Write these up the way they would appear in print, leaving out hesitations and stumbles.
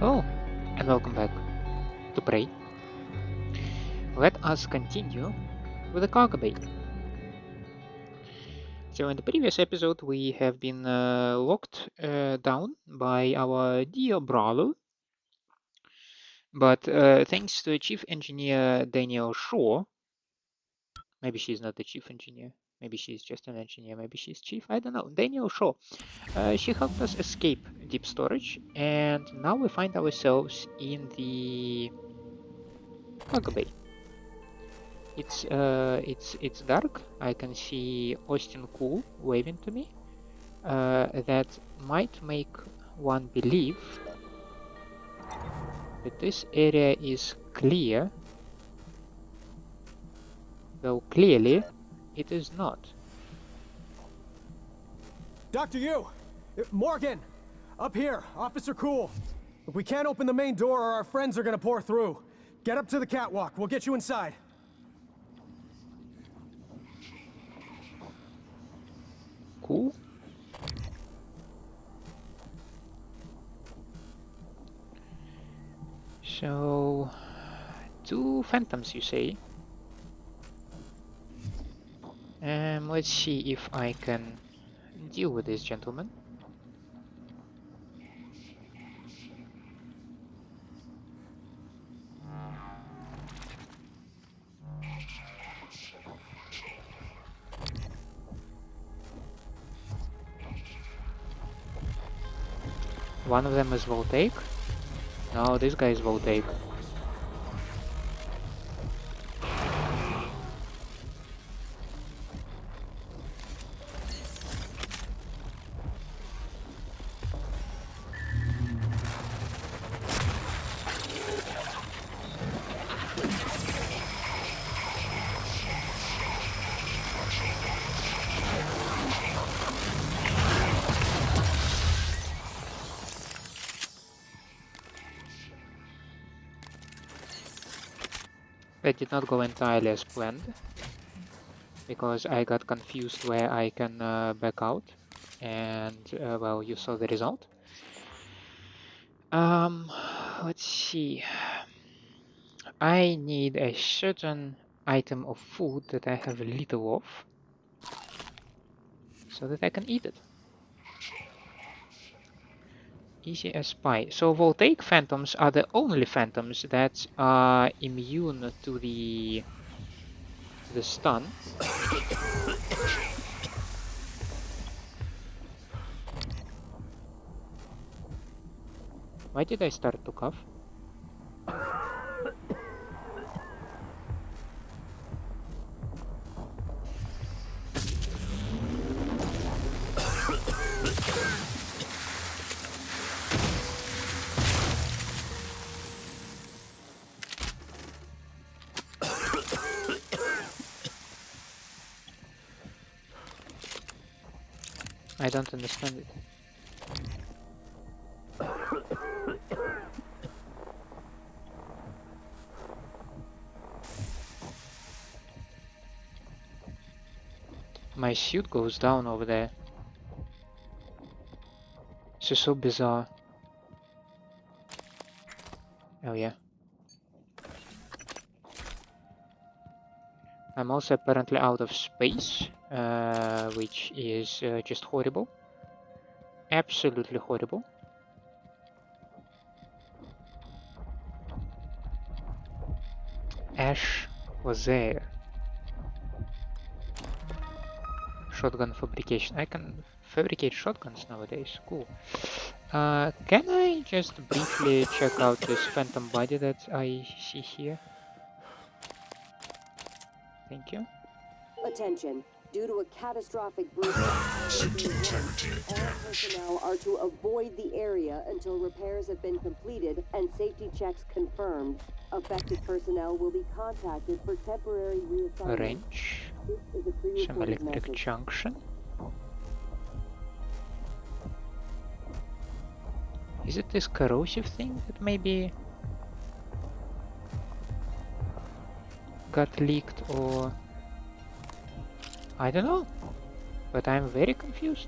Hello, and welcome back to Prey. Let us continue with the cargo bay. So in the previous episode we have been locked down by our dear brother, but thanks to Chief Engineer Daniel Shaw, maybe she's not the Chief Engineer, maybe she's just an engineer, maybe she's Chief, I don't know, Daniel Shaw, she helped us escape deep storage, and now we find ourselves in the cargo bay. It's dark. I can see Austin Cool waving to me. That might make one believe that this area is clear, though clearly it is not. Dr. Yu! Morgan! Up here, Officer Cool. We can't open the main door or our friends are gonna pour through. Get up to the catwalk, we'll get you inside. Cool. So, 2 phantoms, you say? Let's see if I can deal with this gentleman. One of them is voltaic. No, this guy is voltaic. That did not go entirely as planned, because I got confused where I can back out, and well, you saw the result. Let's see. I need a certain item of food that I have little of, so that I can eat it. Easy as pie. So voltaic phantoms are the only phantoms that are immune to the stun. Why did I start to cough? I don't understand it. My suit goes down over there. This is so bizarre. Oh yeah. I'm also apparently out of space, which is just horrible. Absolutely horrible. Ash was there. Shotgun fabrication. I can fabricate shotguns nowadays. Cool. Can I just briefly check out this phantom body that I see here? Thank you. Attention. Due to a catastrophic breach, all personnel are to avoid the area until repairs have been completed and safety checks confirmed. Affected personnel will be contacted for temporary reassignment. Wrench. This is a Some pre-recorded electric message. junction. Is it this corrosive thing that maybe got leaked, or I don't know, but I'm very confused.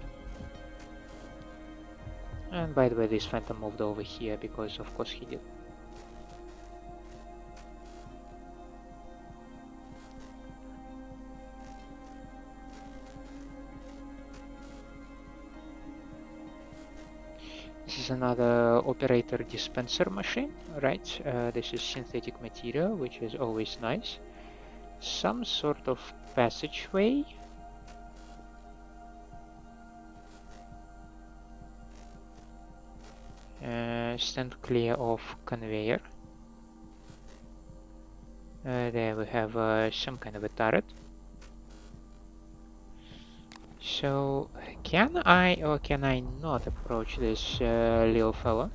And by the way, this phantom moved over here because of course he did. This is another operator dispenser machine, right? This is synthetic material, which is always nice. Some sort of passageway. Stand clear of conveyor. There we have some kind of a turret. So, can I or can I not approach this little fella?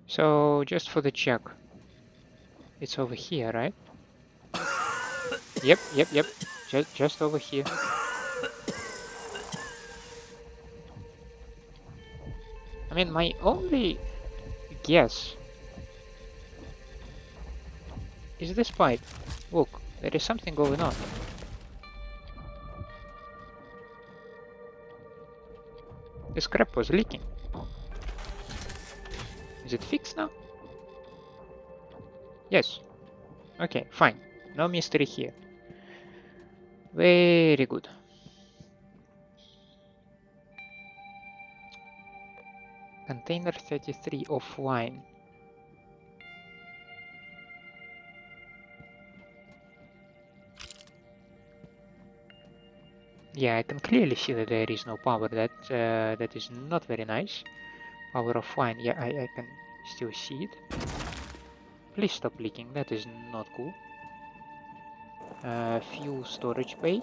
So, just for the check, it's over here, right? Yep. Just over here. I mean, my only guess is this pipe. Look, there is something going on. The scrap was leaking. Is it fixed now? Yes. Okay, fine. No mystery here. Very good. Container 33 offline. Yeah, I can clearly see that there is no power. That is not very nice. Power offline. Yeah, I can still see it. Please stop leaking. That is not cool. Fuel storage bay.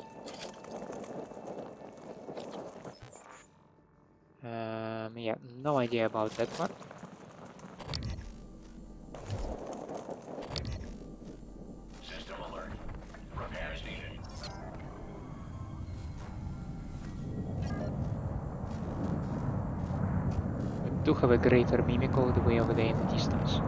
Yeah, no idea about that part. System alert. Repairs needed. We do have a greater mimic all the way over there in the distance.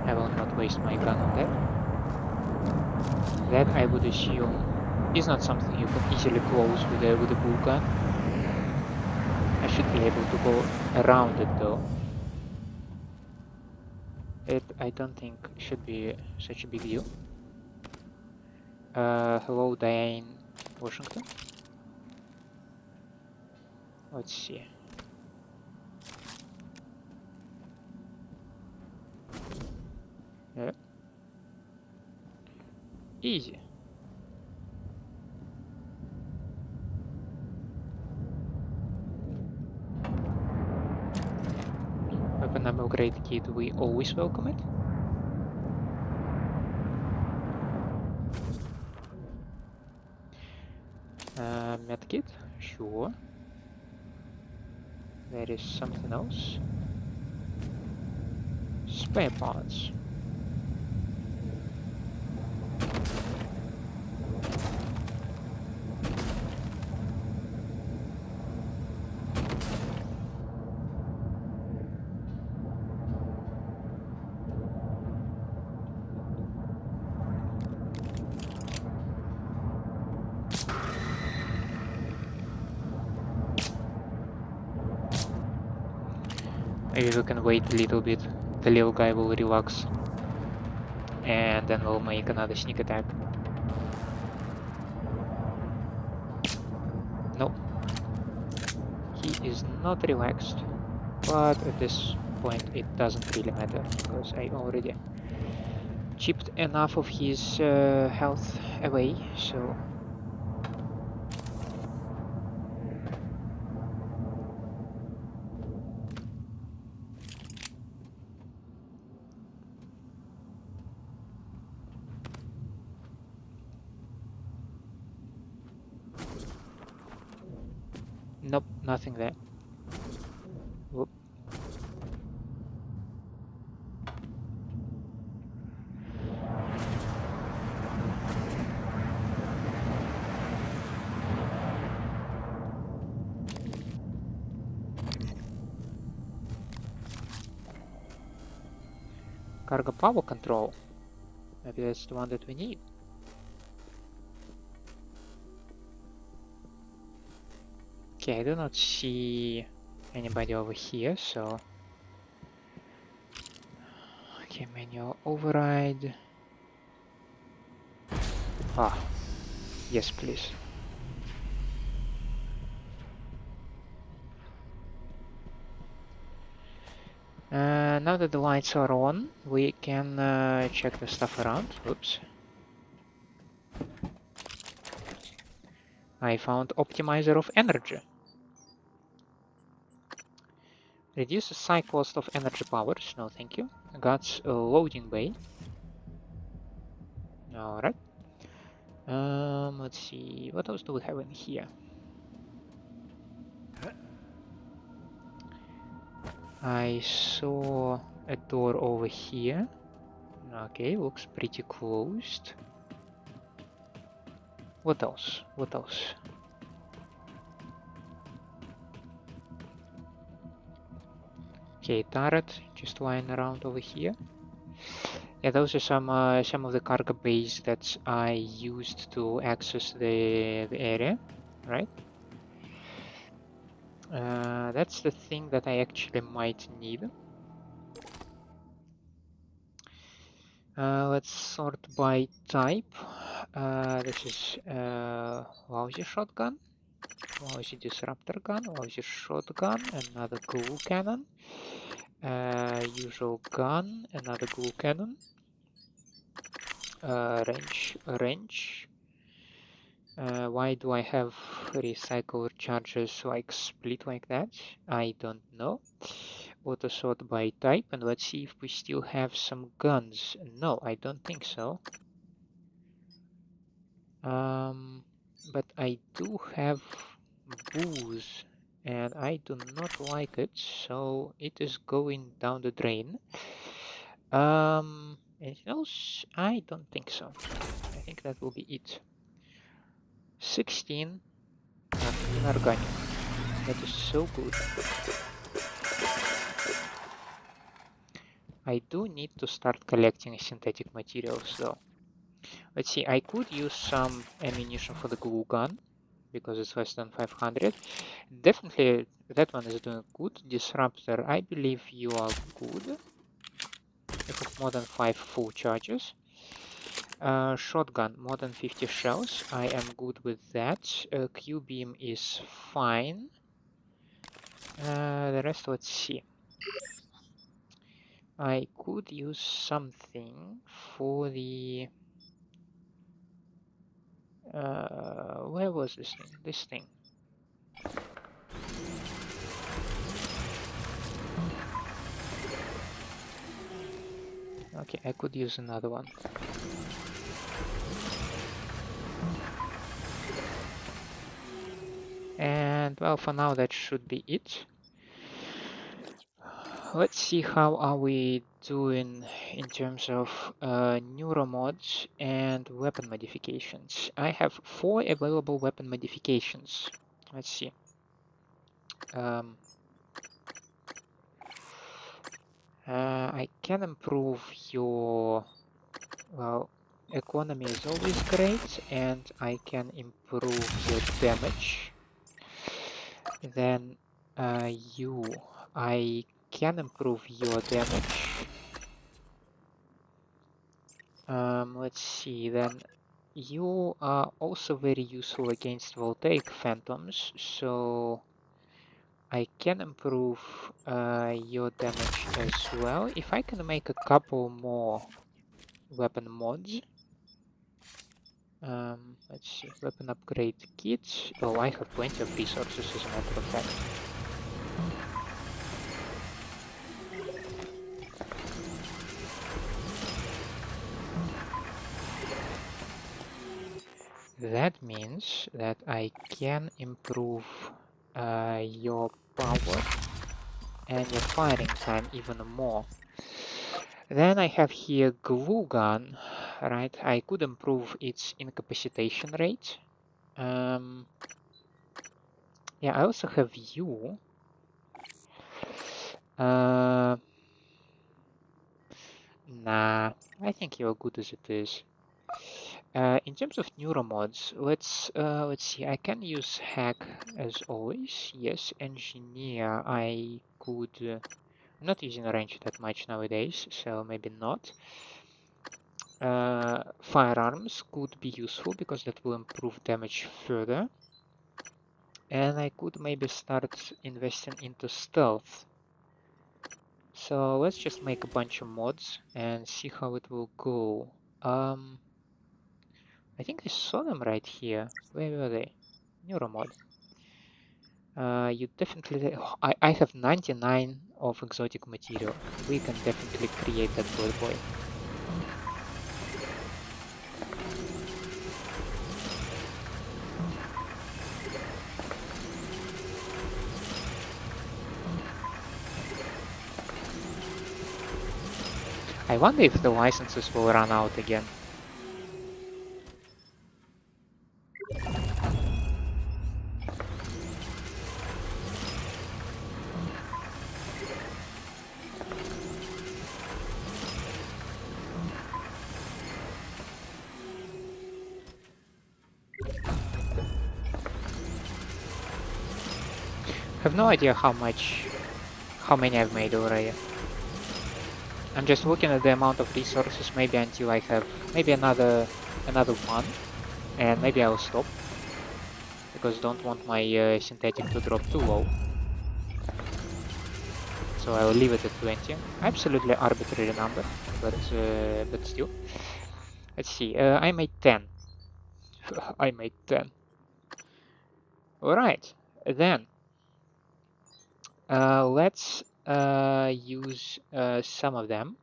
I will not waste my gun on that. That I would assume is not something you can easily close with a bull gun. I should be able to go around it though. It I don't think should be such a big deal. Hello Diane Washington. Let's see. Yeah. Easy. Weapon upgrade kit, we always welcome it. Medkit, sure. There is something else. Spare parts. Maybe we can wait a little bit. The little guy will relax. And then we'll make another sneak attack. No. He is not relaxed. But at this point it doesn't really matter. Because I already chipped enough of his health away. So... Nothing there. Whoop. Cargo power control. Maybe that's the one that we need. Okay, I do not see anybody over here, so... Okay, manual override. Ah, yes please. Now that the lights are on, we can check the stuff around. Oops. I found optimizer of energy. Reduces side cost of energy powers. No, thank you. Got a loading bay. Alright. Let's see. What else do we have in here? I saw a door over here. Okay, looks pretty closed. What else? What else? Okay, turret just lying around over here. Yeah, those are some of the cargo bays that I used to access the area, right? That's the thing that I actually might need. Let's sort by type. This is lousy shotgun, lousy disruptor gun, lousy shotgun, another glue cannon, usual gun, another glue cannon, range. Why do I have recycler charges like split like that? I don't know. Auto sort by type, and let's see if we still have some guns. No, I don't think so. But I do have booze, and I do not like it, so it is going down the drain. Anything else? I don't think so. I think that will be it. 16 inorganic. That is so good. I do need to start collecting synthetic materials though. Let's see, I could use some ammunition for the glue gun because it's less than 500. Definitely that one is doing good. Disruptor, I believe you are good. You have more than 5 full charges. Shotgun, more than 50 shells. I am good with that. Q-beam is fine. The rest, let's see. I could use something for the... where was this thing? This thing. Okay, I could use another one. And well, for now that should be it. Let's see how are we doing in terms of neuromods and weapon modifications. I have 4 available weapon modifications. Let's see. I can improve your, well, economy is always great, and I can improve your damage. Then I can improve your damage. Let's see, then you are also very useful against voltaic phantoms, so I can improve your damage as well. If I can make a couple more weapon mods. Let's see, weapon upgrade kits. Oh, I have plenty of resources as a matter of fact. That means that I can improve your power and your firing time even more. Then I have here glue gun, right? I could improve its incapacitation rate. Yeah, I also have you. Nah, I think you're good as it is. In terms of neuromods, let's see. I can use hack as always. Yes, engineer. I could. I'm not using range that much nowadays, so maybe not. Firearms could be useful because that will improve damage further. And I could maybe start investing into stealth. So let's just make a bunch of mods and see how it will go. I think I saw them right here. Where were they? Neuromod. You definitely. I have 99 of exotic material. We can definitely create that bird boy. I wonder if the licenses will run out again. I have no idea how many I've made already. I'm just looking at the amount of resources, maybe until I have maybe another one, and maybe I'll stop because don't want my synthetic to drop too low. So I'll leave it at 20. Absolutely arbitrary number, but still. Let's see. I made 10. I made 10. All right, then let's use some of them.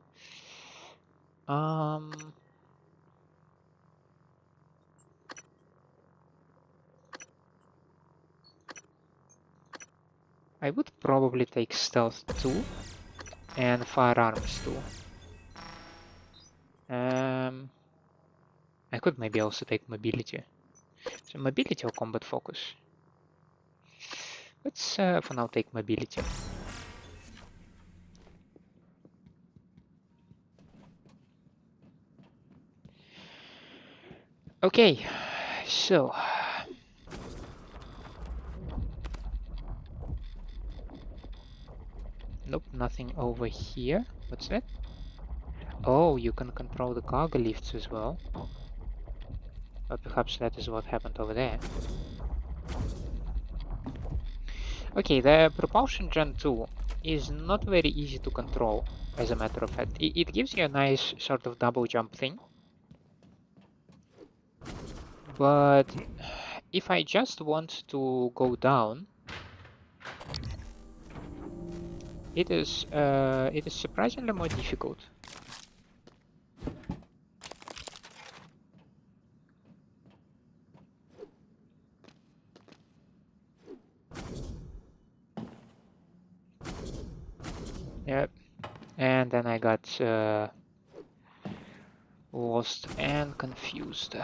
I would probably take stealth 2 and firearms 2. I could maybe also take mobility. So mobility or combat focus. Let's for now take mobility. Okay, so nope, nothing over here. What's that? Oh, you can control the cargo lifts as well. Or perhaps that is what happened over there. Okay, the propulsion gen 2 is not very easy to control, as a matter of fact. It gives you a nice sort of double jump thing. But if I just want to go down, it is surprisingly more difficult. Yep, and then I got lost and confused.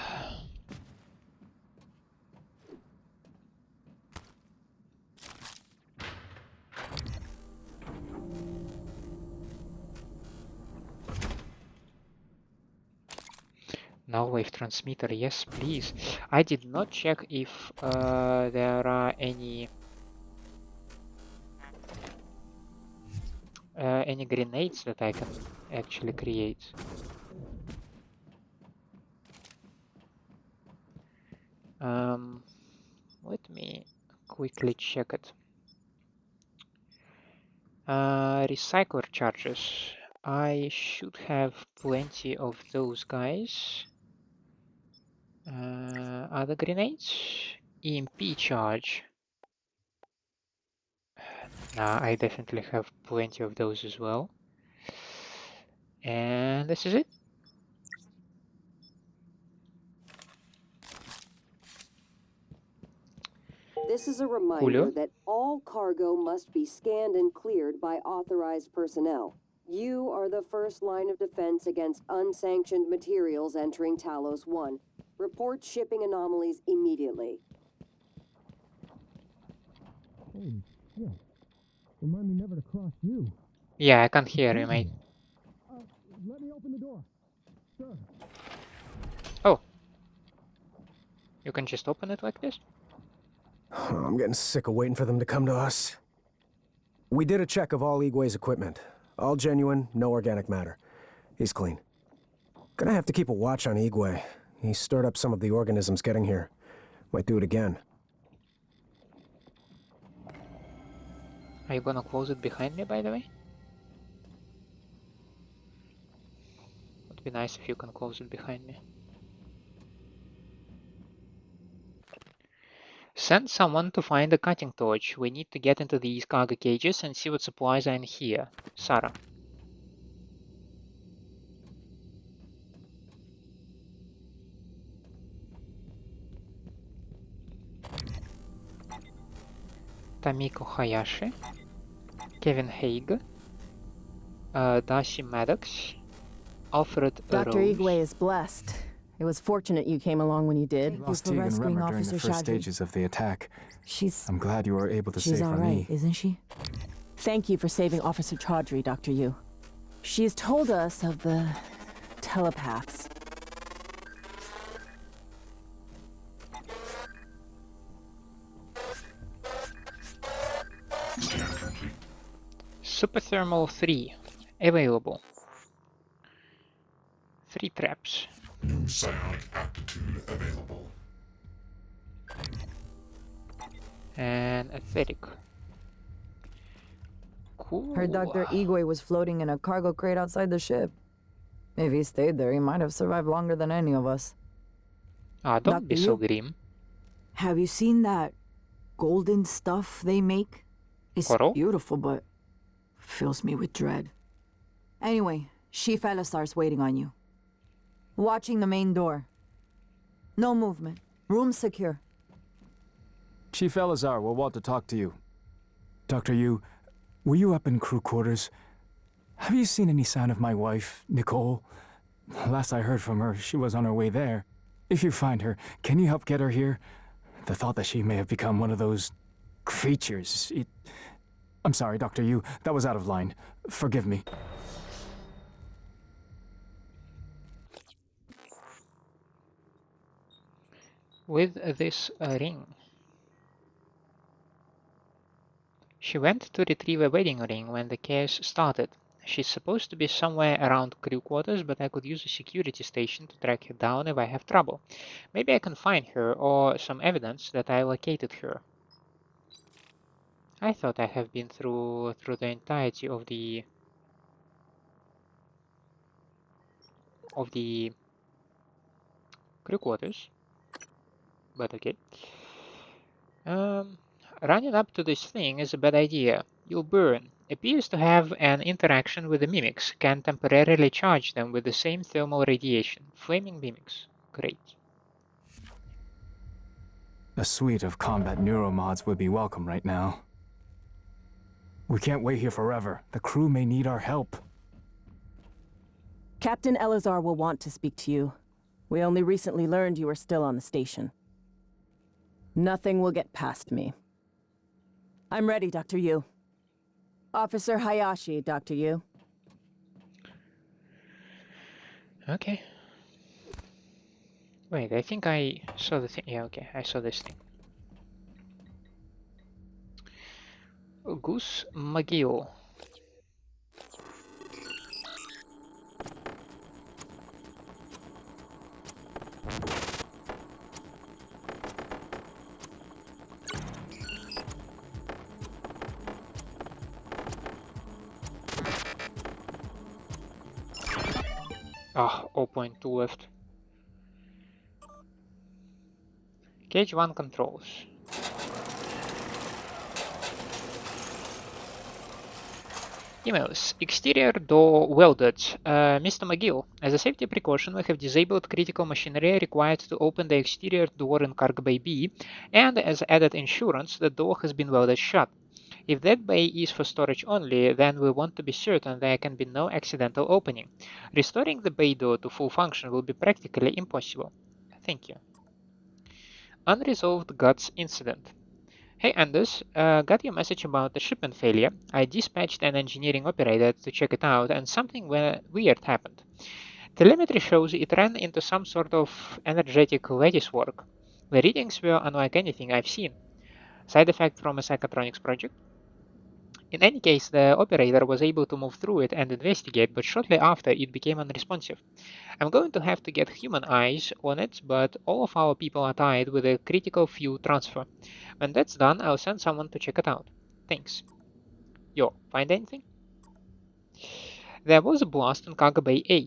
Null wave transmitter, yes, please. I did not check if there are any grenades that I can actually create. Let me quickly check it. Recycler charges. I should have plenty of those guys. Other grenades? EMP charge. Nah, I definitely have plenty of those as well. And this is it. This is a reminder that all cargo must be scanned and cleared by authorized personnel. You are the first line of defense against unsanctioned materials entering Talos I. Report shipping anomalies immediately. Holy shit. Remind me never to cross you. Yeah, I can't hear you, mate. Let me open the door. Sure. Oh. You can just open it like this? I'm getting sick of waiting for them to come to us. We did a check of all Igwe's equipment. All genuine, no organic matter. He's clean. Gonna have to keep a watch on Igwe. He stirred up some of the organisms getting here. Might do it again. Are you gonna close it behind me, by the way? Would be nice if you can close it behind me. Send someone to find a cutting torch. We need to get into these cargo cages and see what supplies are in here. Sarah. Tamiko Hayashi. Kevin Hague. Dashi Maddox. Alfred Dr. Rose. Igwe is blessed. It was fortunate you came along when you did. Lost Teague and Remmer during the first stages of the attack. I'm glad you were able to save She's all her right, knee. isn't she? Thank you for saving Officer Chaudhry, Dr. Yu. She's told us of the telepaths. Superthermal 3. Available. 3 traps. New psionic aptitude available. And aesthetic. Cool. Heard Dr. Igwe was floating in a cargo crate outside the ship. If he stayed there, he might have survived longer than any of us. Ah, don't be Dr. so Yu? grim. Have you seen that golden stuff they make? It's Coral? beautiful, but fills me with dread. Anyway, Chief Elazar's waiting on you. Watching the main door. No movement. Room secure. Chief Elazar will want to talk to you. Dr. Yu, were you up in crew quarters? Have you seen any sign of my wife, Nicole? Last I heard from her, she was on her way there. If you find her, can you help get her here? The thought that she may have become one of those creatures, I'm sorry, Dr. Yu, that was out of line. Forgive me. With this ring. She went to retrieve a wedding ring when the chaos started. She's supposed to be somewhere around crew quarters, but I could use a security station to track her down if I have trouble. Maybe I can find her, or some evidence that I located her. I thought I have been through the entirety of the crew quarters, but okay. Running up to this thing is a bad idea. You'll burn. Appears to have an interaction with the mimics. Can temporarily charge them with the same thermal radiation. Flaming mimics. Great. A suite of combat neuromods would be welcome right now. We can't wait here forever. The crew may need our help. Captain Elazar will want to speak to you. We only recently learned you were still on the station. Nothing will get past me. I'm ready, Dr. Yu. Officer Hayashi, Dr. Yu. Okay. Wait, I think I saw the thing. Yeah, okay, I saw this thing. Gus Magill. Ah, 0.2 left. Cage 1 controls. Emails. Exterior door welded. Mr. Magill, as a safety precaution, we have disabled critical machinery required to open the exterior door in Cargo Bay B, and as added insurance, the door has been welded shut. If that bay is for storage only, then we want to be certain there can be no accidental opening. Restoring the bay door to full function will be practically impossible. Thank you. Unresolved guts incident. Hey Anders, got your message about the shipment failure. I dispatched an engineering operator to check it out and something weird happened. Telemetry shows it ran into some sort of energetic lattice work. The readings were unlike anything I've seen. Side effect from a psychotronics project? In any case, the operator was able to move through it and investigate, but shortly after it became unresponsive. I'm going to have to get human eyes on it, but all of our people are tied with a critical fuel transfer. When that's done, I'll send someone to check it out. Thanks. Yo, find anything? There was a blast in Cargo Bay A.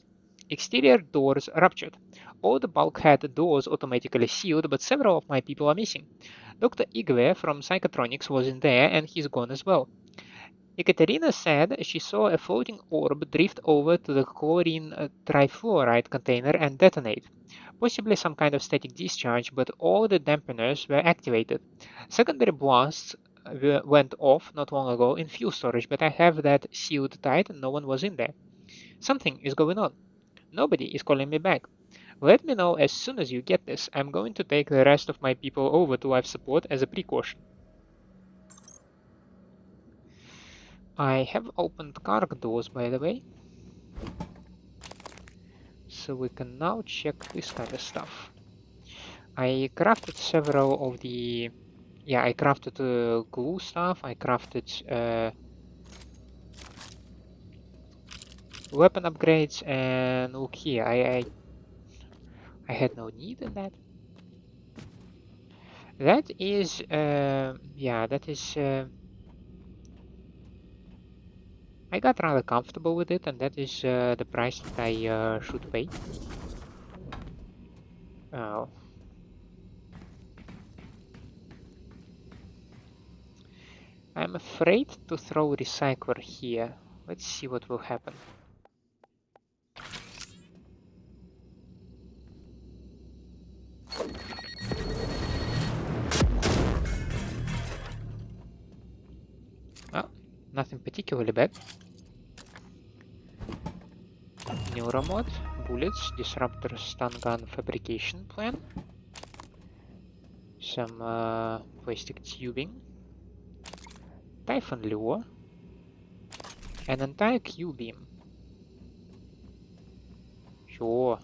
Exterior doors ruptured. All the bulkhead doors automatically sealed, but several of my people are missing. Dr. Igwe from Psychotronics was in there, and he's gone as well. Ekaterina said she saw a floating orb drift over to the chlorine trifluoride container and detonate. Possibly some kind of static discharge, but all the dampeners were activated. Secondary blasts went off not long ago in fuel storage, but I have that sealed tight and no one was in there. Something is going on. Nobody is calling me back. Let me know as soon as you get this. I'm going to take the rest of my people over to life support as a precaution. I have opened cargo doors, by the way, so we can now check this kind of stuff. I crafted several of the... Yeah, I crafted glue stuff, I crafted weapon upgrades, and look here, I had no need in that. That is... yeah, that is... I got rather comfortable with it, and that is the price that I should pay. Oh. I'm afraid to throw recycler here. Let's see what will happen. Well, nothing particularly bad. Neuromod, bullets, disruptor, stun gun, fabrication plan. Some plastic tubing. Typhon lure. An entire Q-beam. Sure.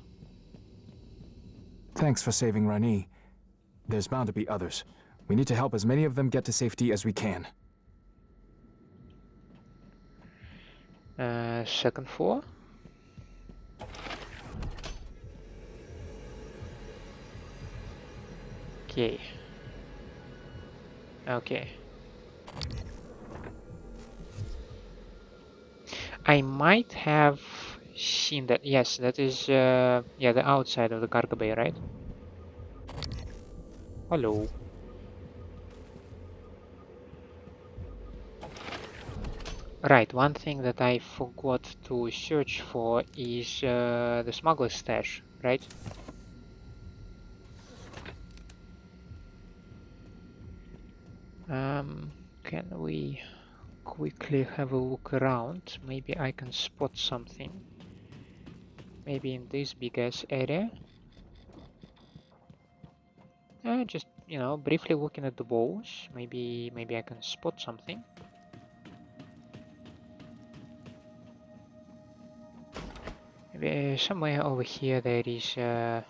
Thanks for saving Rani. There's bound to be others. We need to help as many of them get to safety as we can. Second floor. Okay. Okay. I might have seen that. Yes, that is yeah, the outside of the cargo bay, right? Hello. Right, one thing that I forgot to search for is the smuggler's stash, right? Can we quickly have a look around? Maybe I can spot something. Maybe in this big ass area. Just, you know, briefly looking at the walls. Maybe I can spot something. Maybe somewhere over here there is yeah,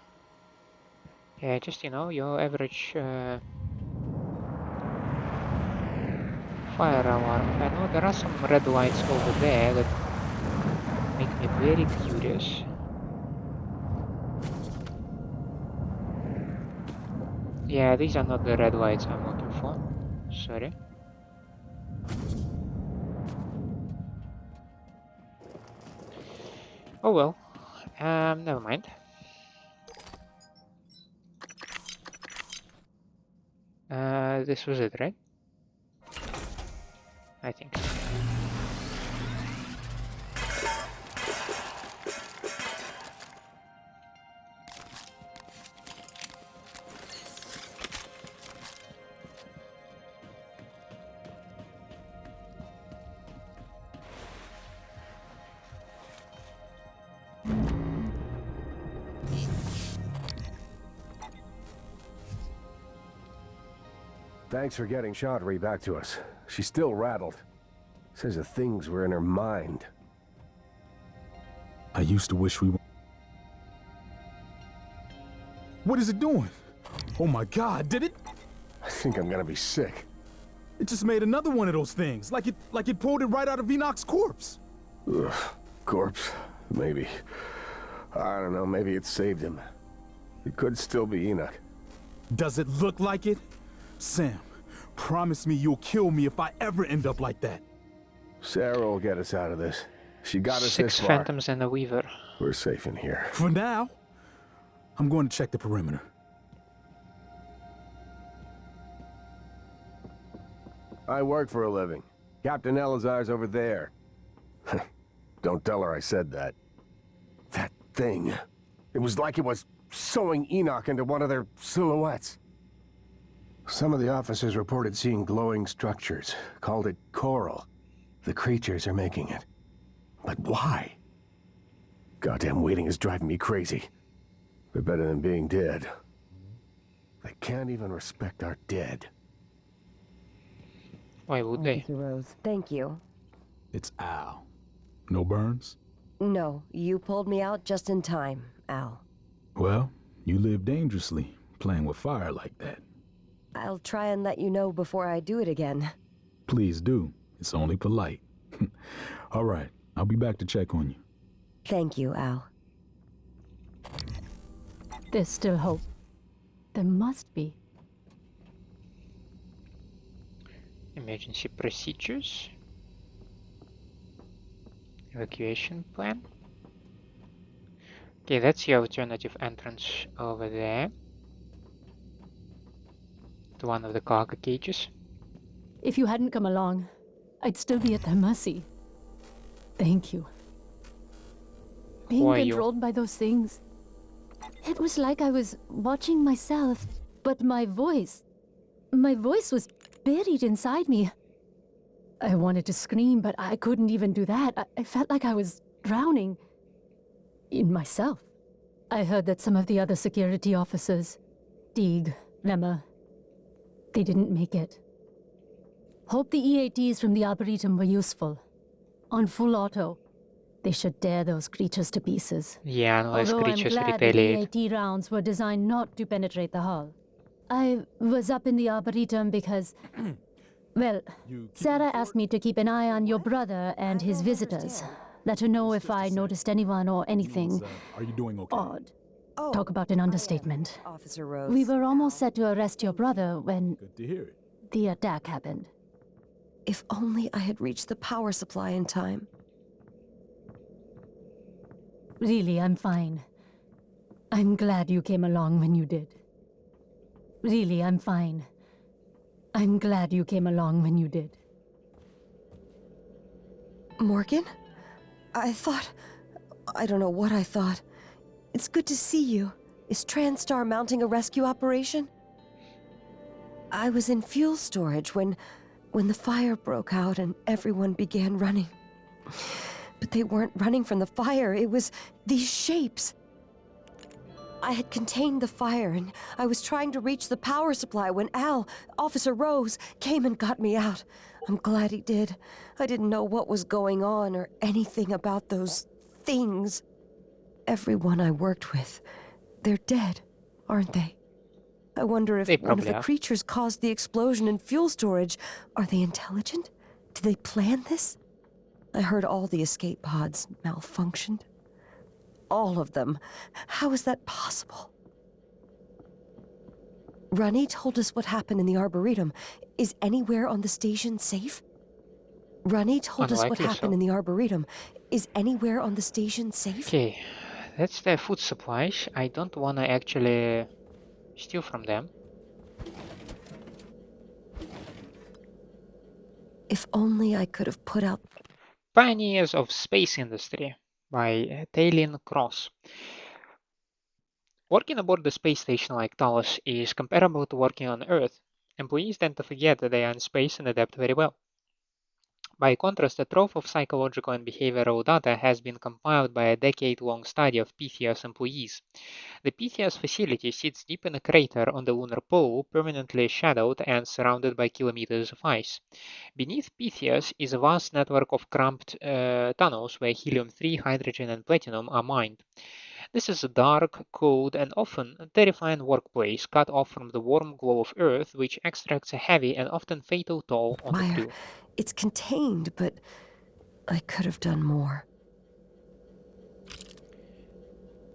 just, you know, your average fire alarm. I know there are some red lights over there that make me very curious. Yeah, these are not the red lights I'm looking for. Sorry. Oh well. Never mind. This was it, right? I think so. Thanks for getting Chaudhry back to us. She's still rattled. Says the things were in her mind. I used to wish we were... What is it doing? Oh my God, did it? I think I'm gonna be sick. It just made another one of those things, like it pulled it right out of Enoch's corpse. Ugh, corpse? Maybe. I don't know, maybe it saved him. It could still be Enoch. Does it look like it? Sam, promise me you'll kill me if I ever end up like that. Sarah will get us out of this. She got us 6 this far. phantoms and a weaver. We're safe in here. For now, I'm going to check the perimeter. I work for a living. Captain Elazar's over there. Don't tell her I said that. That thing. It was like it was sewing Enoch into one of their silhouettes. Some of the officers reported seeing glowing structures, called it coral. The creatures are making it. But why? Goddamn waiting is driving me crazy. They're better than being dead. They can't even respect our dead. Why would they? Officer Rose, thank you. It's Al. No burns? No, you pulled me out just in time, Al. Well, you live dangerously, playing with fire like that. I'll try and let you know before I do it again. Please do. It's only polite. All right, I'll be back to check on you. Thank you, Al. There's still hope. There must be. Emergency procedures. Evacuation plan. Okay, that's the alternative entrance over there. To one of the cargo cages. If you hadn't come along, I'd still be at their mercy. Thank you. Being Who are you? controlled by those things. It was like I was watching myself, but my voice was buried inside me. I wanted to scream, but I couldn't even do that. I felt like I was drowning in myself. I heard that some of the other security officers, Teague, Lemmer, they didn't make it. Hope the EATs from the Arboretum were useful. On full auto, they should tear those creatures to pieces. Yeah, unless Although creatures I'm glad retaliate. the EAT rounds were designed not to penetrate the hull. I was up in the Arboretum because, well, Sarah asked me to keep an eye on your brother and his visitors. Let her know if I noticed anyone or anything Are you doing okay? odd. Oh, Talk about an understatement. Officer Rose. We were almost set to arrest your brother when Good to hear it. the attack happened. If only I had reached the power supply in time. Really, I'm fine. I'm glad you came along when you did. Really, I'm fine. I'm glad you came along when you did. Morgan? I don't know what I thought. It's good to see you. Is TranStar mounting a rescue operation? I was in fuel storage when the fire broke out and everyone began running. But they weren't running from the fire, it was these shapes. I had contained the fire and I was trying to reach the power supply when Al, Officer Rose, came and got me out. I'm glad he did. I didn't know what was going on or anything about those things. Everyone I worked with, they're dead, aren't they? I wonder if They one of probably the are. creatures caused the explosion in fuel storage. Are they intelligent? Did they plan this? I heard all the escape pods malfunctioned. All of them. How is that possible? Runny told us what happened in the Arboretum. Is anywhere on the station safe? Runny told us what Unlikely happened so. in the Arboretum. Is anywhere on the station safe? Okay, that's their food supplies. I don't want to actually steal from them. If only I could have put out... Pioneers of Space Industry by Taylin Cross. Working aboard the space station like Talos is comparable to working on Earth. Employees tend to forget that they are in space and adapt very well. By contrast, a trove of psychological and behavioral data has been compiled by a decade-long study of Pythias employees. The Pythias facility sits deep in a crater on the lunar pole, permanently shadowed and surrounded by kilometers of ice. Beneath Pythias is a vast network of cramped tunnels where helium-3, hydrogen, and platinum are mined. This is a dark, cold, and often terrifying workplace cut off from the warm glow of Earth, which extracts a heavy and often fatal toll on the crew. It's contained, but I could have done more.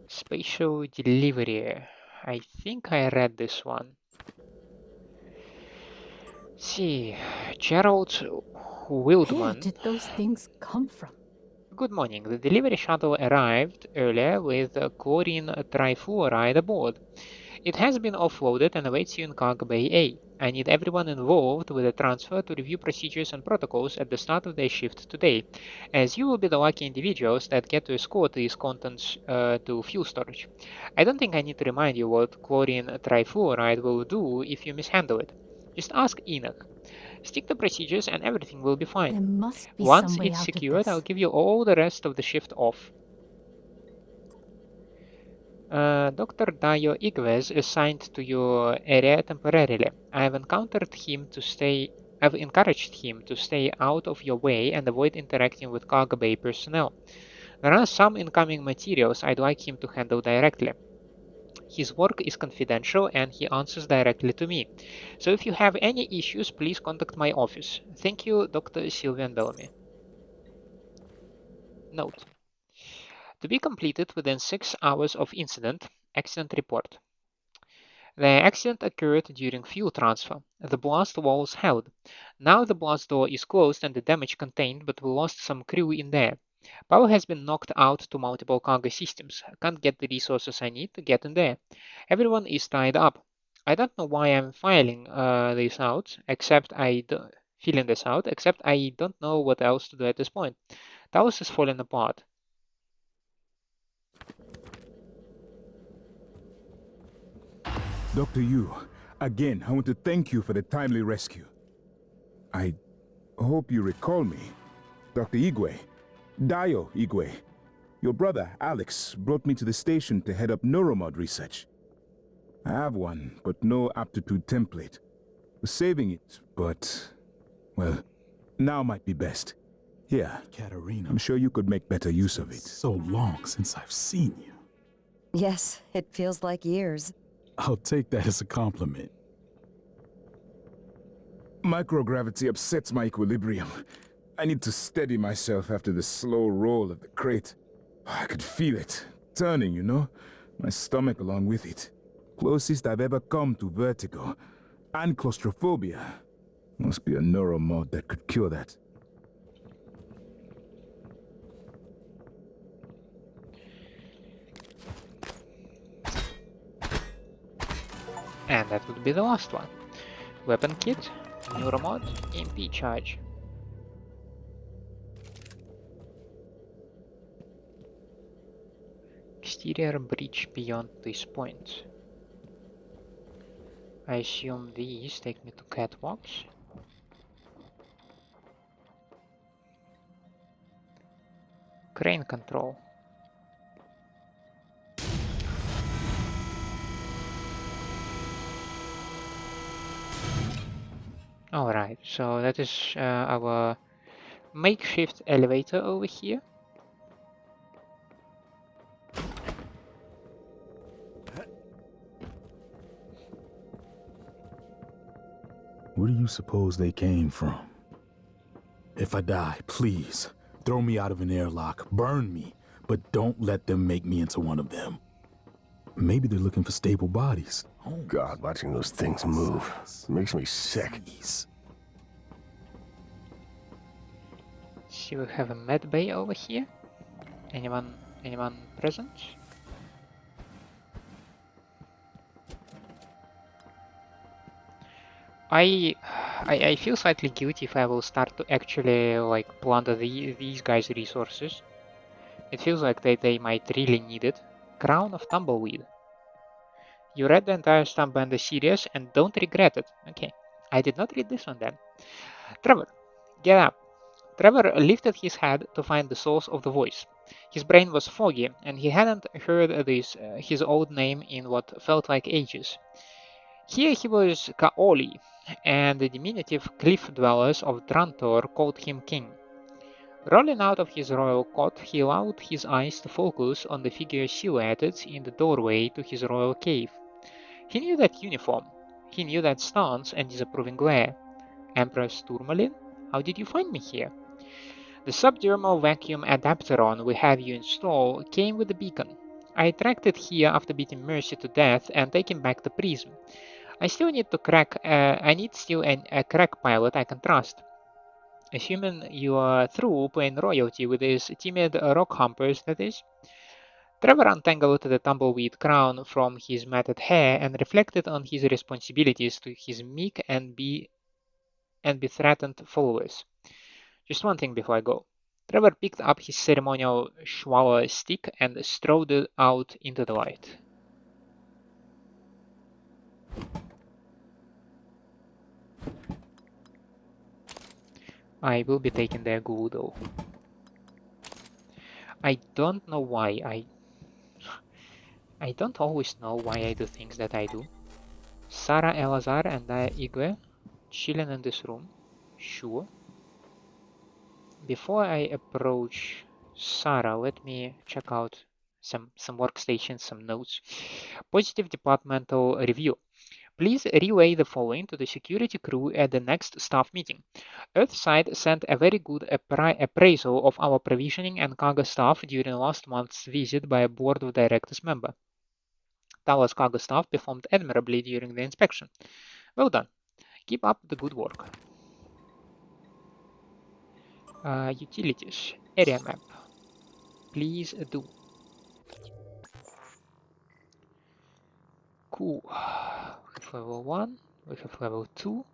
Spatial delivery. I think I read this one. See, Gerald Wildman. Where did those things come from? Good morning. The delivery shuttle arrived earlier with chlorine trifluoride aboard. It has been offloaded and awaits you in Cargo Bay A. I need everyone involved with the transfer to review procedures and protocols at the start of their shift today, as you will be the lucky individuals that get to escort these contents to fuel storage. I don't think I need to remind you what chlorine trifluoride will do if you mishandle it. Just ask Enoch. Stick to procedures and everything will be fine. There must be Once some way it's out of secured, this. I'll give you all the rest of the shift off. Dr. Dayo Igwe is assigned to your area temporarily. I've encouraged him to stay out of your way and avoid interacting with Cargo Bay personnel. There are some incoming materials I'd like him to handle directly. His work is confidential and he answers directly to me. So if you have any issues, please contact my office. Thank you, Dr. Sylvian Bellamy. Note: to be completed within 6 hours of incident, accident report. The accident occurred during fuel transfer. The blast walls held. Now the blast door is closed and the damage contained, but we lost some crew in there. Power has been knocked out to multiple cargo systems. I can't get the resources I need to get in there. Everyone is tied up. I don't know why I'm filling this out, except I don't know what else to do at this point. Talos is falling apart. Dr. Yu, again, I want to thank you for the timely rescue. I hope you recall me. Dr. Igwe, Dayo Igwe. Your brother, Alex, brought me to the station to head up neuromod research. I have one, but no aptitude template. Was saving it, but, well, now might be best. Here, Katerina. I'm sure you could make better use of it. So long since I've seen you. Yes, it feels like years. I'll take that as a compliment. Microgravity upsets my equilibrium. I need to steady myself after the slow roll of the crate. I could feel it, turning, you know? My stomach along with it. Closest I've ever come to vertigo. And claustrophobia. Must be a neuromod that could cure that. And that would be the last one. Weapon kit, neuromod, EMP charge. Exterior bridge beyond this point. I assume these take me to catwalks. Crane control. Alright, so that is our makeshift elevator over here. Where do you suppose they came from? If I die, please, throw me out of an airlock, burn me, but don't let them make me into one of them. Maybe they're looking for stable bodies. Oh, God, watching those things move makes me sick. So we have a med bay over here. Anyone present? I feel slightly guilty if I will start to actually like plunder these guys' resources. It feels like they might really need it. Crown of Tumbleweed. You read the entire Starbender series and don't regret it. Okay, I did not read this one then. Trevor, get up. Trevor lifted his head to find the source of the voice. His brain was foggy, and he hadn't heard his old name in what felt like ages. Here he was Kaoli, and the diminutive cliff dwellers of Drantor called him king. Rolling out of his royal cot, he allowed his eyes to focus on the figure silhouetted in the doorway to his royal cave. He knew that uniform. He knew that stance and disapproving glare. Empress Tourmalin, how did you find me here? The subdermal vacuum adapteron we have you install came with the beacon. I tracked it here after beating Mercy to death and taking back the prism. I still need to crack. I need still a crack pilot I can trust. Assuming you are through playing royalty with these timid rock humpers, that is. Trevor untangled the tumbleweed crown from his matted hair and reflected on his responsibilities to his meek and threatened followers. Just one thing before I go. Trevor picked up his ceremonial Schwaller stick and strode it out into the light. I will be taking their goo though. I don't know why I don't always know why I do things that I do. Sarah Elazar and Dayo Igwe chilling in this room. Sure. Before I approach Sarah, let me check out some workstations, some notes. Positive departmental review. Please relay the following to the security crew at the next staff meeting. Earthside sent a very good appraisal of our provisioning and cargo staff during last month's visit by a board of directors member. Talos cargo staff performed admirably during the inspection. Well done. Keep up the good work. Utilities. Area map. Please do. Cool. We have level 1. We have level 2.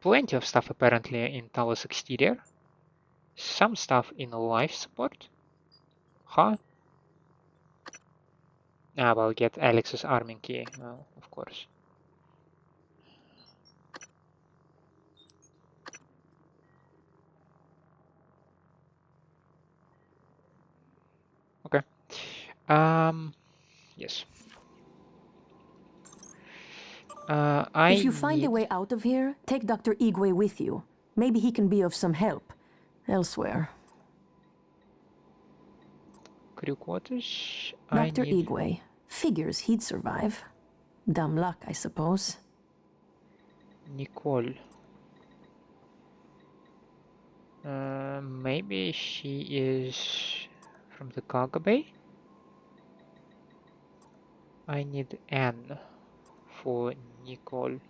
Plenty of stuff apparently in Talos exterior. Some stuff in life support. Huh? Ah, well, get Alex's arming key. Well, of course. Okay. Yes. If you find a way out of here, take Dr. Igwe with you. Maybe he can be of some help elsewhere. Crew quarters. Dr. Igwe. Figures he'd survive. Dumb luck, I suppose. Nicole. Maybe she is from the cargo bay? I need N for Nicole.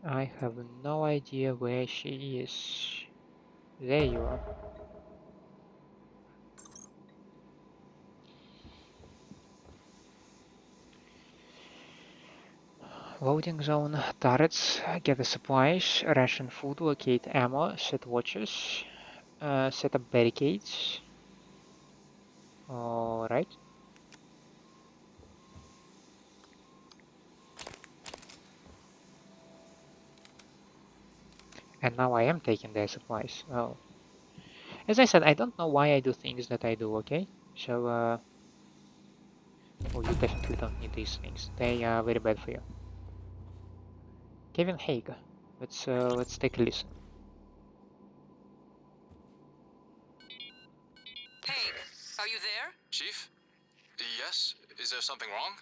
I have no idea where she is. There you are. Loading zone, turrets, gather supplies, ration food, locate ammo, set watches, set up barricades. Alright. And now I am taking their supplies. Well, as I said, I don't know why I do things that I do, okay? So, well, you definitely don't need these things. They are very bad for you. Kevin Hague. Let's take a listen. Hague, are you there? Chief? Yes? Is there something wrong?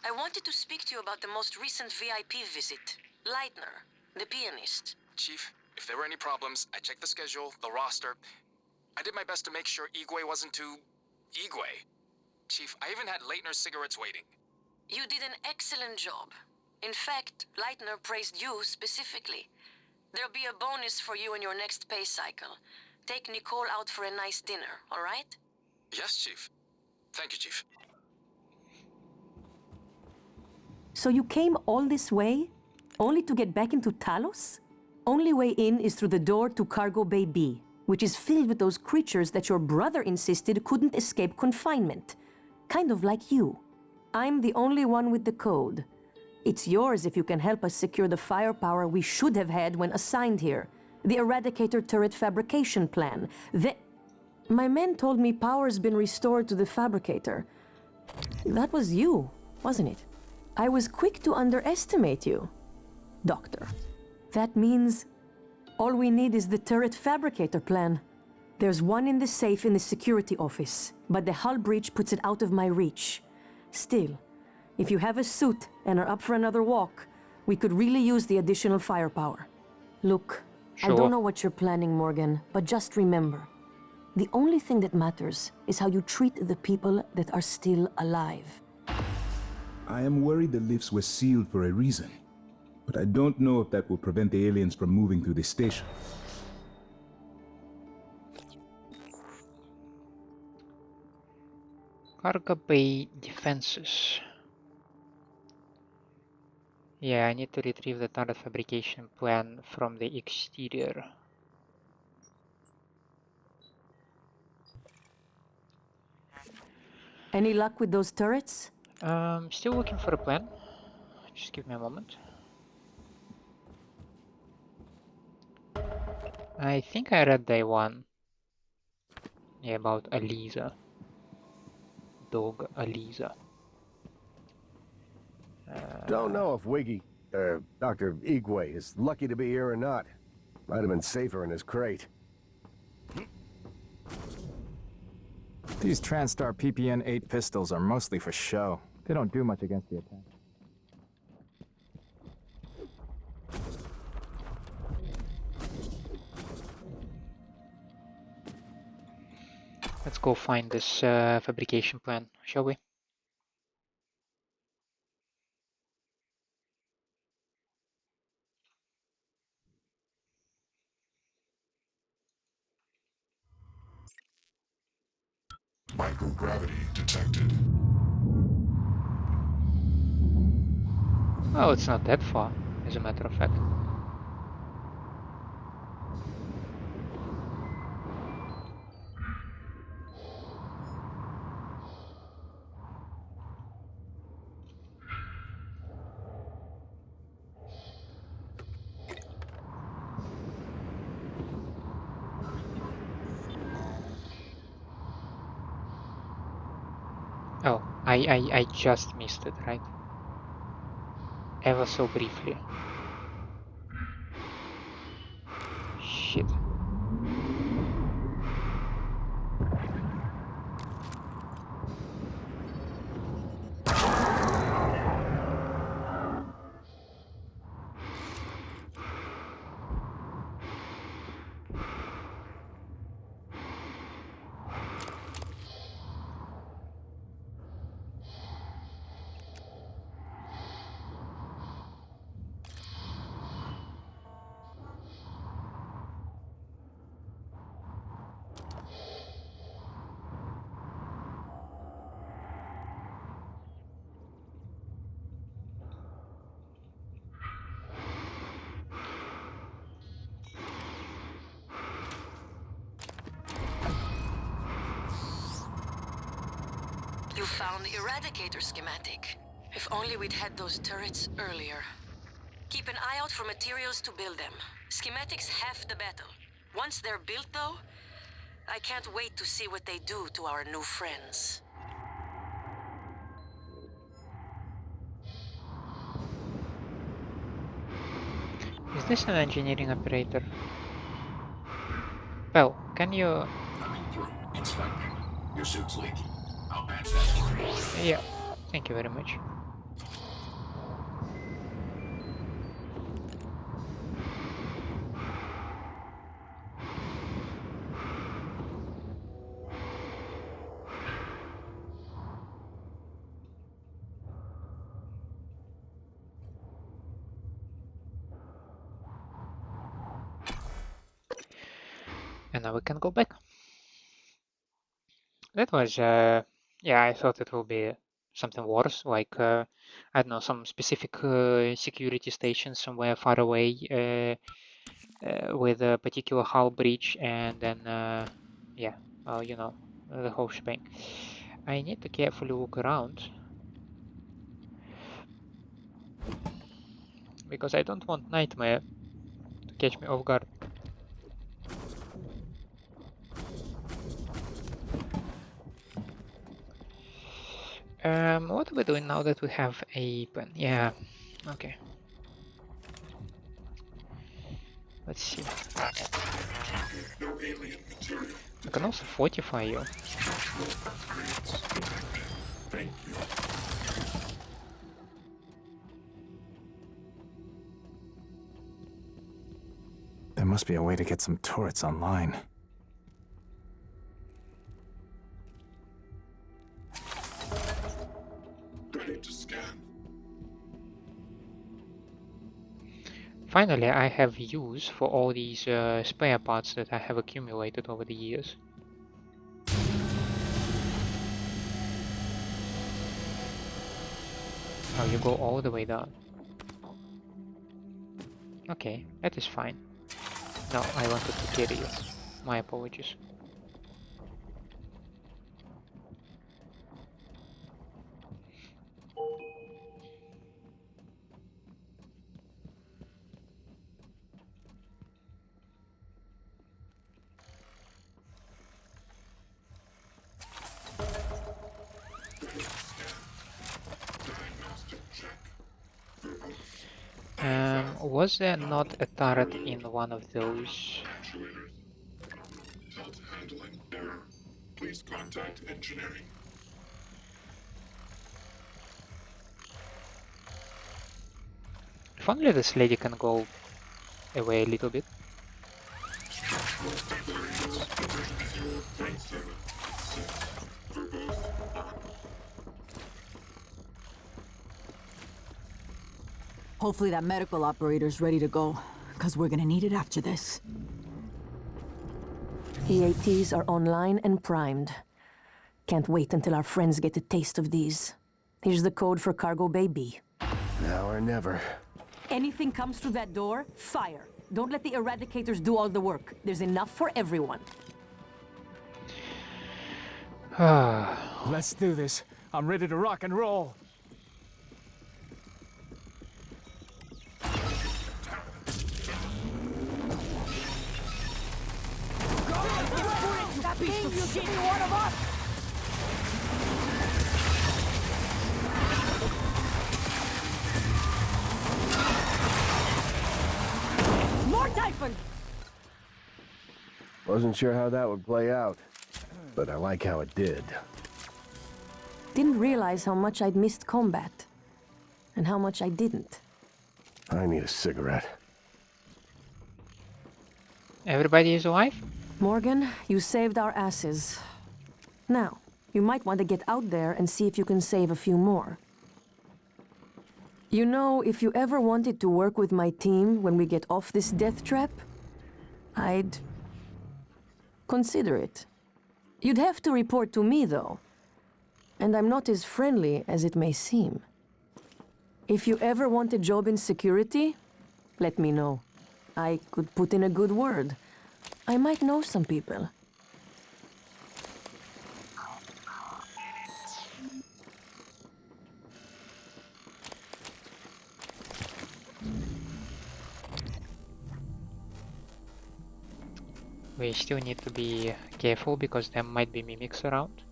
I wanted to speak to you about the most recent VIP visit. Leitner, the pianist. Chief, if there were any problems, I checked the schedule, the roster. I did my best to make sure Igwe wasn't too... Igwe. Chief, I even had Leitner's cigarettes waiting. You did an excellent job. In fact, Leitner praised you specifically. There'll be a bonus for you in your next pay cycle. Take Nicole out for a nice dinner, all right? Yes, Chief. Thank you, Chief. So you came all this way, only to get back into Talos? Only way in is through the door to Cargo Bay B, which is filled with those creatures that your brother insisted couldn't escape confinement. Kind of like you. I'm the only one with the code. It's yours if you can help us secure the firepower we should have had when assigned here. The Eradicator turret fabrication plan. My men told me power's been restored to the fabricator. That was you, wasn't it? I was quick to underestimate you, Doctor. That means all we need is the turret fabricator plan. There's one in the safe in the security office, but the hull breach puts it out of my reach. Still, if you have a suit and are up for another walk, we could really use the additional firepower. Look, Sure. I don't know what you're planning, Morgan, but just remember, the only thing that matters is how you treat the people that are still alive. I am worried the lifts were sealed for a reason, but I don't know if that will prevent the aliens from moving through the station. Cargo bay defenses. Yeah, I need to retrieve the turret fabrication plan from the exterior. Any luck with those turrets? Still looking for a plan. Just give me a moment. I think I read day one. Yeah, about Eliza. Dog Eliza. Don't know if Dr. Igwe is lucky to be here or not. Might have been safer in his crate. These TranStar PPN-8 pistols are mostly for show. They don't do much against the attack. Let's go find this fabrication plan, shall we? Microgravity detected. Well, it's not that far, as a matter of fact. Oh, I just missed it, right? Ever so briefly. Shit. You found the Eradicator schematic. If only we'd had those turrets earlier. Keep an eye out for materials to build them. Schematics half the battle. Once they're built, though, I can't wait to see what they do to our new friends. Is this an engineering operator? Well, can you... Coming through. Inspecting. Your suit's leaking. I'll patch that for you. Yeah, thank you very much. And now we can go back. That was, yeah, I thought it will be something worse, like, I don't know, some specific security station somewhere far away with a particular hull breach, and then, yeah, well, you know, the whole shebang. I need to carefully look around. because I don't want Nightmare to catch me off guard. What are we doing now that we have a pen? Yeah, okay. Let's see. I can also fortify you. There must be a way to get some turrets online. Ready to scan. Finally, I have use for all these spare parts that I have accumulated over the years. Oh, you go all the way down. Okay, that is fine. No, I wanted to carry you. My apologies. Was there not a turret in one of those? Not handling error. Please contact engineering. If only this lady can go away a little bit. Hopefully that medical operator's ready to go, because we're gonna need it after this. EATs are online and primed. Can't wait until our friends get a taste of these. Here's the code for Cargo Bay B. Now or never. Anything comes through that door, fire. Don't let the eradicators do all the work. There's enough for everyone. Let's do this. I'm ready to rock and roll. That thing you give me one of us! More typhon! Wasn't sure how that would play out, but I like how it did. Didn't realize how much I'd missed combat. And how much I didn't. I need a cigarette. Everybody is alive? Morgan, you saved our asses. Now, you might want to get out there and see if you can save a few more. You know, if you ever wanted to work with my team when we get off this death trap, I'd consider it. You'd have to report to me, though. And I'm not as friendly as it may seem. If you ever want a job in security, let me know. I could put in a good word. I might know some people. We still need to be careful because there might be mimics around.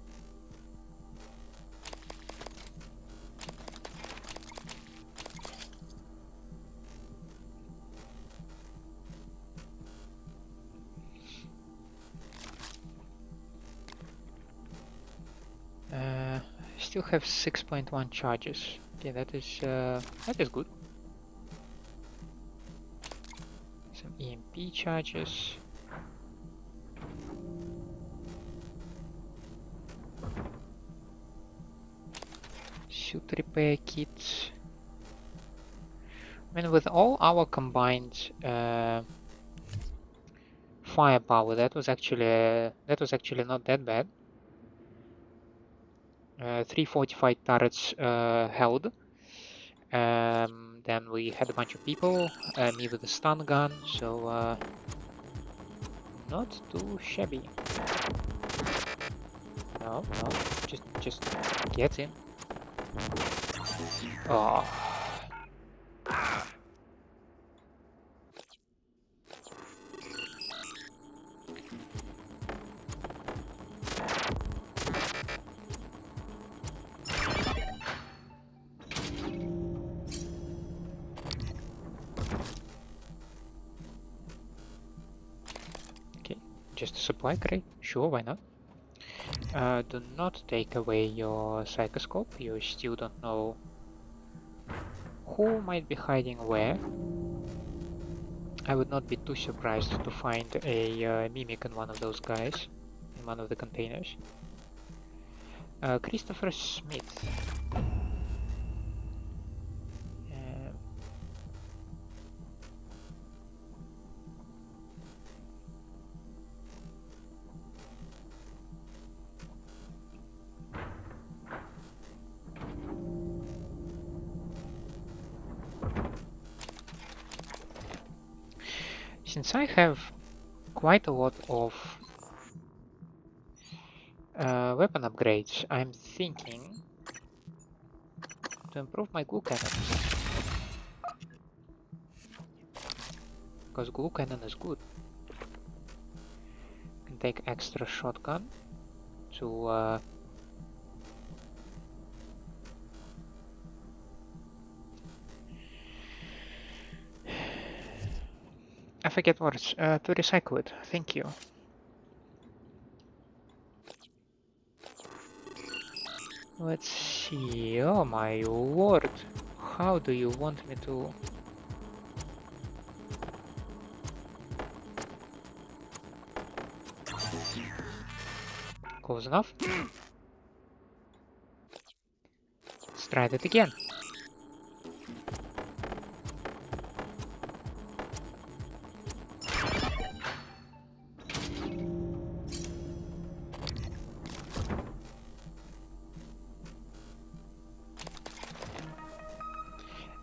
Still have 6.1 charges. Okay, that is good. Some EMP charges. Suit repair kits. I mean, with all our combined firepower, that was actually not that bad. 3 fortified turrets held. Then we had a bunch of people, me with a stun gun, so not too shabby. No, just get in. Oh. Just a supply crate? Sure, why not? Do not take away your psychoscope. You still don't know who might be hiding where. I would not be too surprised to find a mimic in one of those guys, in one of the containers. Christopher Smith. Since I have quite a lot of weapon upgrades, I'm thinking to improve my glue cannon. Because glue cannon is good. Can take extra shotgun to I forget words. To recycle it. Thank you. Let's see. Oh my lord. How do you want me to... Close enough. Let's try that again.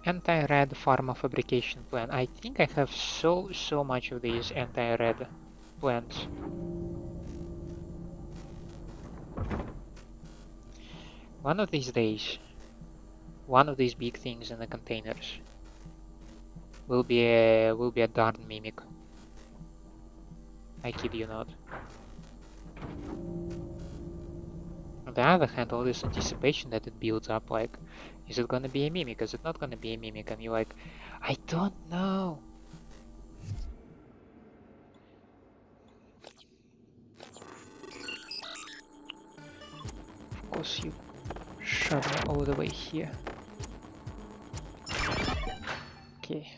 Anti-red pharma fabrication plan. I think I have so much of these anti-red plans. One of these days, one of these big things in the containers will be a darn mimic. I kid you not. On the other hand, all this anticipation that it builds up, like, is it gonna be a mimic? Is it not gonna be a mimic? And you're like, I don't know. Of course you shove me all the way here. Okay.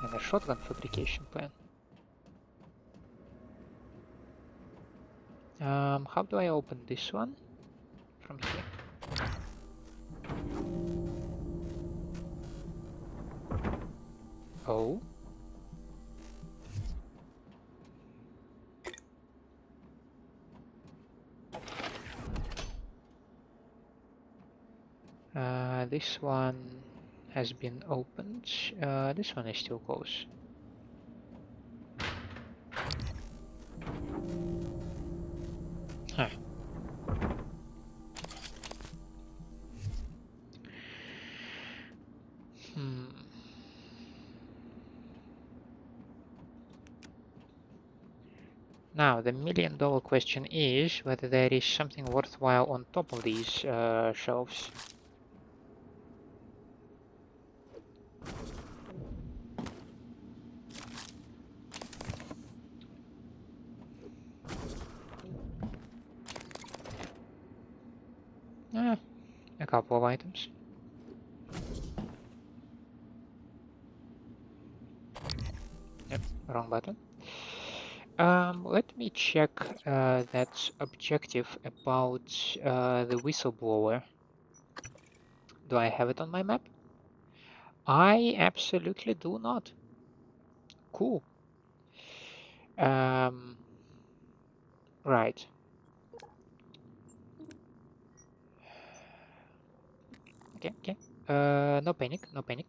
And a shotgun fabrication plan. How do I open this one? From here. Oh. This one has been opened. This one is still closed. Huh. Now, the million-dollar question is whether there is something worthwhile on top of these shelves. A couple of items. Yep, wrong button. Let me check that objective about the whistleblower. Do I have it on my map? I absolutely do not. Cool. Right. Okay. No panic, no panic.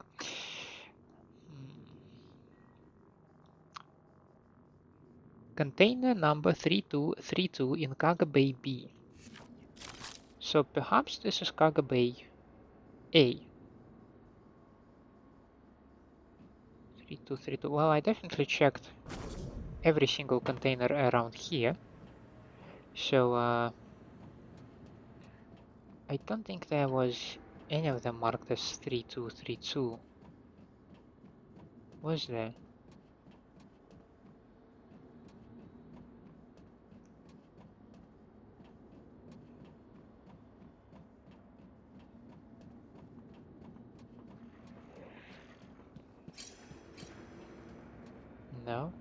Container number 3232 in Cargo Bay B. So perhaps this is Cargo Bay A. 3232. Well, I definitely checked every single container around here. So I don't think there was any of them marked as 3232. Was there? No.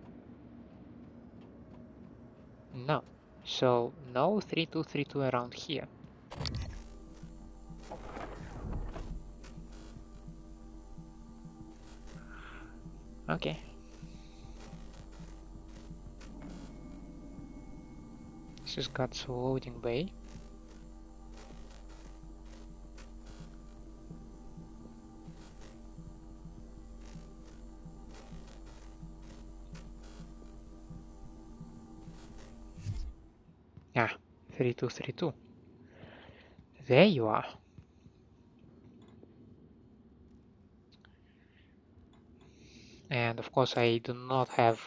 No. So no 3232 around here. Okay. This has got a loading bay. Ah, 3232. There you are. And of course I do not have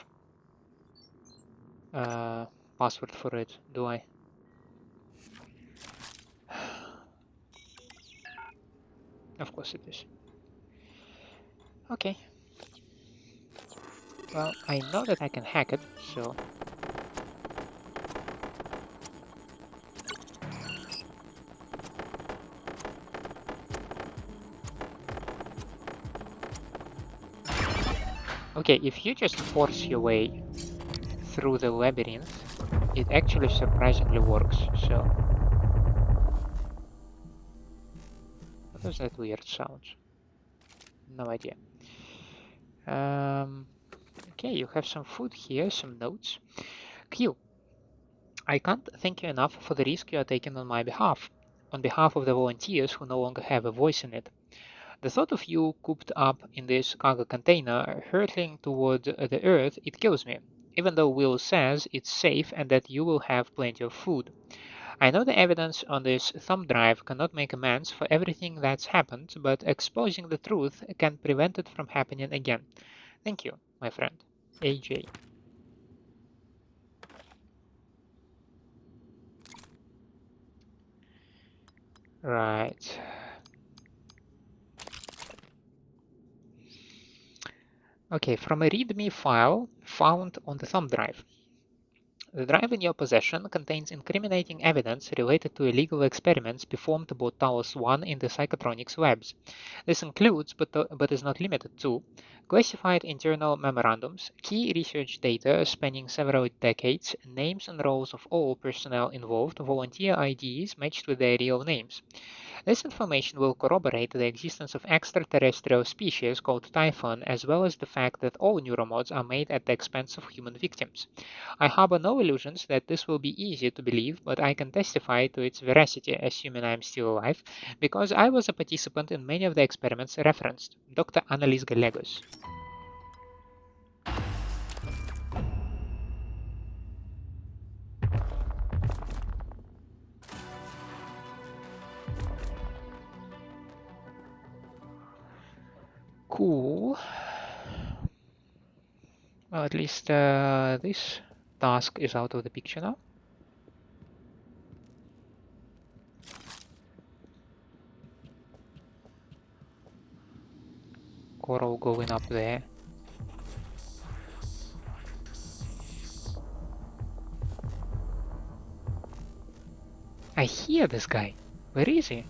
a password for it, do I? Of course it is. Okay. Well, I know that I can hack it, so... Okay, if you just force your way through the labyrinth, it actually surprisingly works, so... What was that weird sound? No idea. Okay, you have some food here, some notes. Q, I can't thank you enough for the risk you are taking on my behalf, on behalf of the volunteers who no longer have a voice in it. The thought of you cooped up in this cargo container, hurtling toward the Earth, it kills me, even though Will says it's safe and that you will have plenty of food. I know the evidence on this thumb drive cannot make amends for everything that's happened, but exposing the truth can prevent it from happening again. Thank you, my friend. AJ. Right. Okay, from a README file found on the thumb drive. The drive in your possession contains incriminating evidence related to illegal experiments performed aboard Talos I in the psychotronics labs. This includes, but is not limited to, classified internal memorandums, key research data spanning several decades, names and roles of all personnel involved, volunteer IDs matched with their real names. This information will corroborate the existence of extraterrestrial species called typhon, as well as the fact that all neuromods are made at the expense of human victims. I harbor no illusions that this will be easy to believe, but I can testify to its veracity, assuming I am still alive, because I was a participant in many of the experiments referenced. Dr. Annalise Gallegos. Cool. Well, at least this task is out of the picture now. Coral going up there. I hear this guy. Where is he?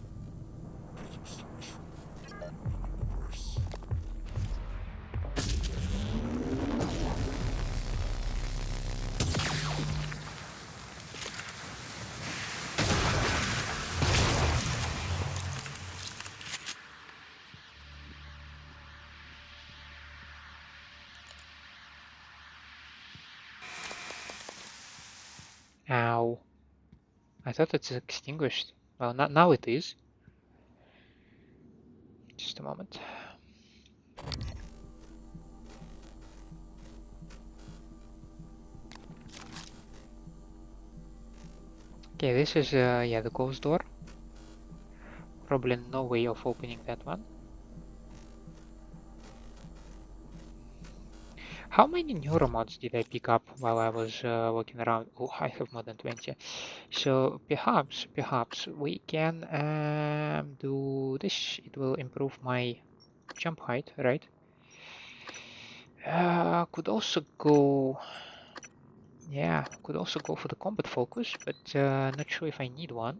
Ow. I thought it's extinguished. Well, now it is. Just a moment. Okay, this is yeah, the ghost door. Probably no way of opening that one. How many neuromods did I pick up while I was walking around? Oh, I have more than 20. So perhaps we can do this. It will improve my jump height, right? Could also go... Yeah, could also go for the combat focus, but not sure if I need one.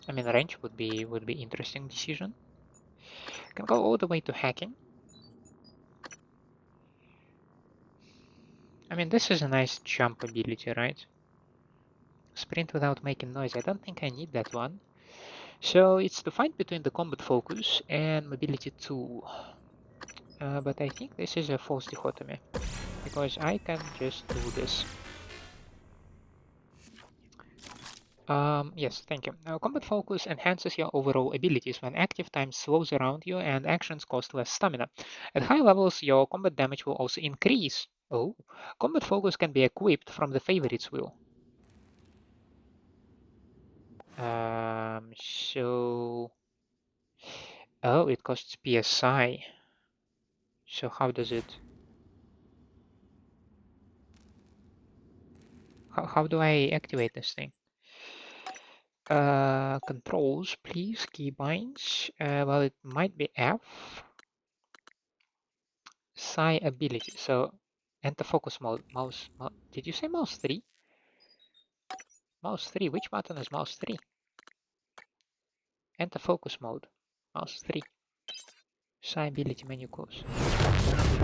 I mean, range would be interesting decision. Can go all the way to hacking. I mean, this is a nice jump ability, right? Sprint without making noise. I don't think I need that one. So it's the fight between the combat focus and mobility 2. But I think this is a false dichotomy, because I can just do this. Yes, thank you. Combat focus enhances your overall abilities when active time slows around you and actions cost less stamina. At high levels, your combat damage will also increase. Oh, combat focus can be equipped from the favorites wheel. So... Oh, it costs PSI. So how does it... How do I activate this thing? Controls, please, keybinds. Well, it might be F. Psi ability. So enter focus mode. Mouse. Did you say mouse 3? Mouse 3. Which button is mouse 3? Enter focus mode. Mouse 3. Psi ability menu close.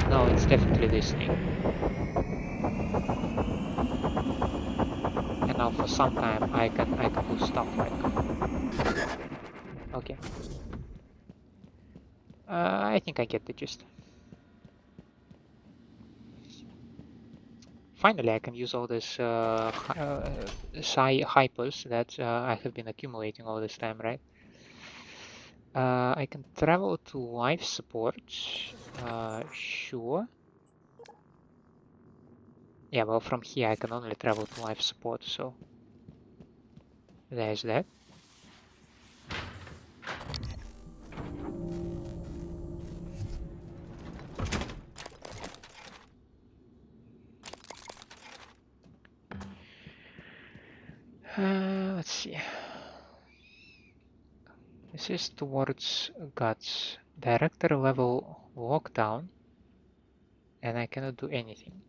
No, it's definitely this thing. And now for some time I can do stuff like... Okay. I think I get the gist. Finally, I can use all this psi hypers that I have been accumulating all this time, right? I can travel to life support. Sure. Yeah, well, from here I can only travel to life support, so there's that. Let's see. This is towards guts. Director level lockdown, and I cannot do anything.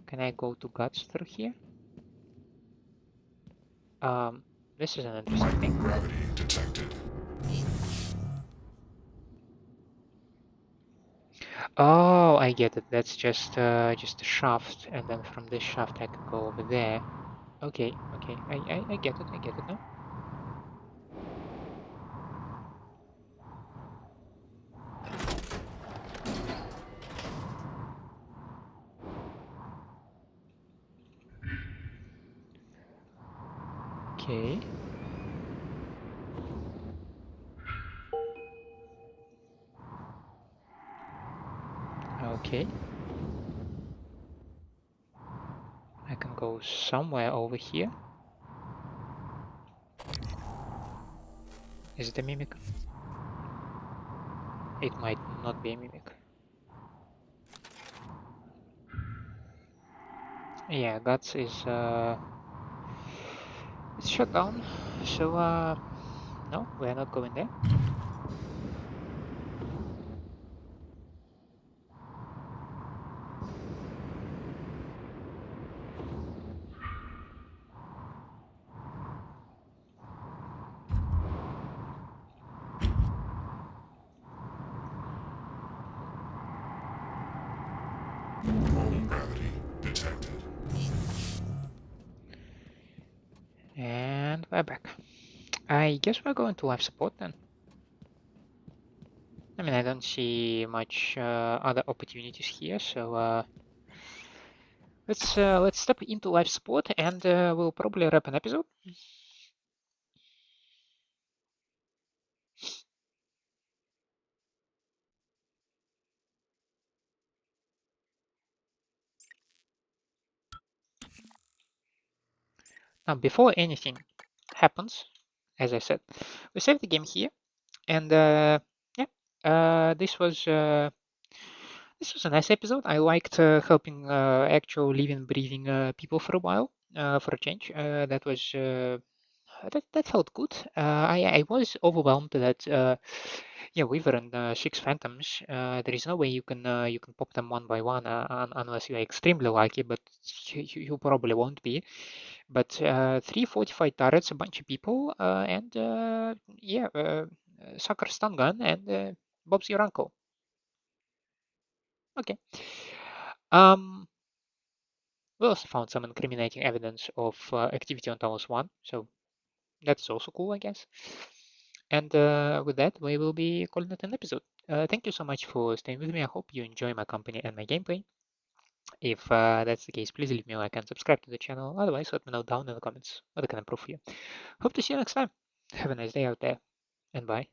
Can I go to guts through here? This is an interesting thing. Gravity detected. Oh, I get it. That's just a shaft, and then from this shaft I can go over there. Okay, okay. I get it. I get it now. Okay. Okay. I can go somewhere over here. Is it a mimic? It might not be a mimic. Yeah, guts is it's shut down. So no, we are not going there. Rolling gravity detected. And we're back. I guess we're going to life support then. I mean, I don't see much other opportunities here, so let's step into life support, and we'll probably wrap an episode. Now, before anything happens, as I said, we save the game here. And yeah, this was a nice episode. I liked helping actual living, breathing people for a while, for a change. That was that felt good. I was overwhelmed that yeah, Weaver and 6 Phantoms. There is no way you can pop them one by one unless you are extremely lucky, but you probably won't be. But 3 fortified turrets, a bunch of people, and yeah, sucker stun gun, and Bob's your uncle. Okay. We also found some incriminating evidence of activity on Talos I, so that's also cool, I guess. And with that, we will be calling it an episode. Thank you so much for staying with me. I hope you enjoy my company and my gameplay. If that's the case, please leave me a like and subscribe to the channel. Otherwise, let me know down in the comments what I can improve for you. Hope to see you next time. Have a nice day out there, and bye.